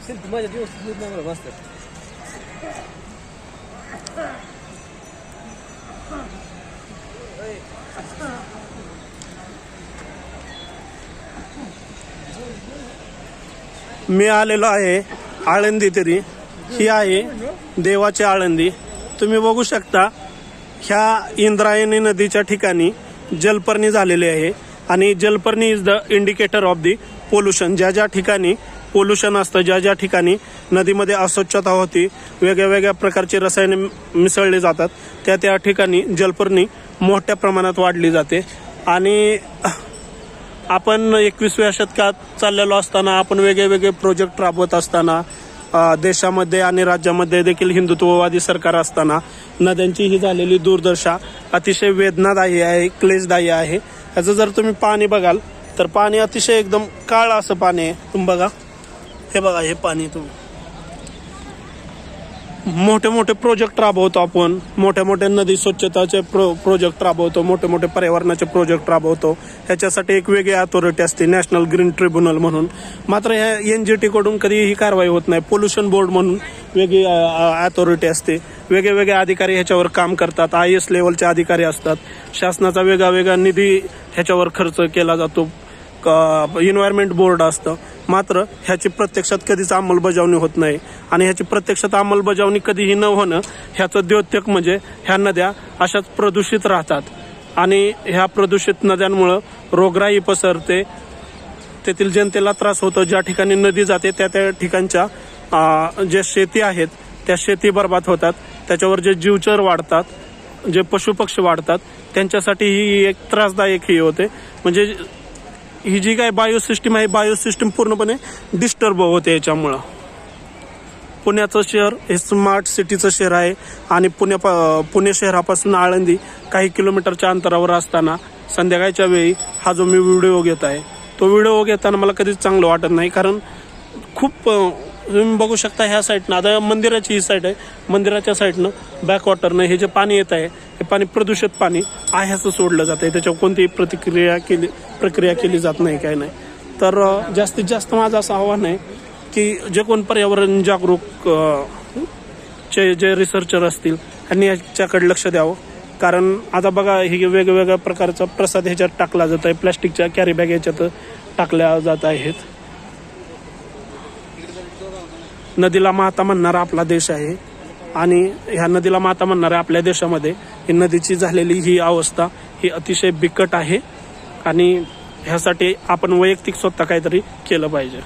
माझ्या दिवस नाही मला मस्त. मी आलेलो आहे आळंदी तरी. ही आहे देवाची आळंदी. तुम्ही बघू शकता ह्या इंद्रायणी नदीच्या ठिकाणी जलपर्णी झालेली आहे आणि जलपर्णी is the indicator of the pollution. ज्या ज्या ठिकाणी पोल्युशन असतं, ज्या ज्या ठिकाणी नदीमध्ये अस्वच्छता होती, वेगळ्या वेगळ्या प्रकारची रसायने मिसळली जातात, त्या त्या ठिकाणी जलपर्णी मोठ्या प्रमाणात वाढली जाते. आणि आपण 21व्या शतकात चाललेलो असताना, आपण वेगळे वेगळे प्रोजेक्ट राबवत असताना, देशामध्ये आणि राज्यामध्ये देखील हिंदुत्ववादी सरकार असताना नद्यांची ही झालेली दुर्दशा अतिशय वेदनादायी आहे, क्लेशदायी आहे. याचं जर तुम्ही पाणी बघाल तर पाणी अतिशय एकदम काळ असं पाणी आहे. तुम्ही बघा, हे बघा, हे पाणी तुम्ही मोठे मोठे प्रोजेक्ट राबवतो आपण, मोठ्या मोठ्या नदी स्वच्छताचे प्रोजेक्ट राबवतो, मोठे मोठे पर्यावरणाचे प्रोजेक्ट राबवतो. ह्याच्यासाठी एक वेगळी अथॉरिटी असते, नॅशनल ग्रीन ट्रिब्युनल म्हणून. मात्र ह्या NGT कडून कधीही कारवाई होत नाही. पोल्युशन बोर्ड म्हणून वेगळी अथॉरिटी असते, वेगळे वेगळे अधिकारी ह्याच्यावर काम करतात, IAS लेवलचे अधिकारी असतात. शासनाचा वेगळा वेगळा निधी ह्याच्यावर खर्च केला जातो, एन्व्हायरमेंट बोर्ड असतं. मात्र ह्याची प्रत्यक्षात कधीच अंमलबजावणी होत नाही. आणि ह्याची प्रत्यक्षात अंमलबजावणी कधीही न होणं ह्याचं द्योतक म्हणजे ह्या नद्या अशाच प्रदूषित राहतात. आणि ह्या प्रदूषित नद्यांमुळं रोगराई पसरते, तेथील जनतेला त्रास होतो. ज्या ठिकाणी नदी जाते त्या त्या ठिकाणच्या जे शेती आहेत त्या शेती बर्बाद होतात. त्याच्यावर जे जीवचर वाढतात, जे पशुपक्षी वाढतात, त्यांच्यासाठी ही एक त्रासदायक ही होते. म्हणजे ही जी काय बायोसिस्टीम आहे, बायोसिस्टीम पूर्णपणे डिस्टर्ब होते याच्यामुळं. पुण्याचं शहर हे स्मार्ट सिटीचं शहर आहे आणि पुणे शहरापासून आळंदी काही किलोमीटरच्या अंतरावर असताना संध्याकाळच्या वेळी हा जो मी व्हिडिओ घेत आहे, तो व्हिडिओ घेताना मला कधीच चांगलं वाटत नाही. कारण खूप तुम्ही बघू शकता ह्या साईडनं, आता मंदिराची ही साईड आहे, मंदिराच्या साईडनं बॅकवॉटरनं हे जे पाणी येत आहे, हे पाणी प्रदूषित पाणी आहे असं सोडलं जातं आहे. त्याच्यावर कोणतीही प्रक्रिया केली जात नाही, काय नाही. तर जास्तीत जास्त माझं असं आव्हान आहे की जे कोण पर्यावरण जागरूक जे रिसर्चर असतील त्यांनी याच्याकडे लक्ष द्यावं. कारण आता बघा, हे वेगवेगळ्या प्रकारचा प्रसाद ह्याच्यात टाकला जात आहे, प्लॅस्टिकच्या कॅरी बॅग ह्याच्यात टाकल्या जात आहेत. नदीला माता म्हणणारा आपला देश आहे आणि ह्या नदीला माता म्हणणाऱ्या आपल्या देशामध्ये ही नदीची झालेली ही अवस्था ही अतिशय बिकट आहे. आणि ह्यासाठी आपण वैयक्तिक स्वतः काहीतरी केलं पाहिजे.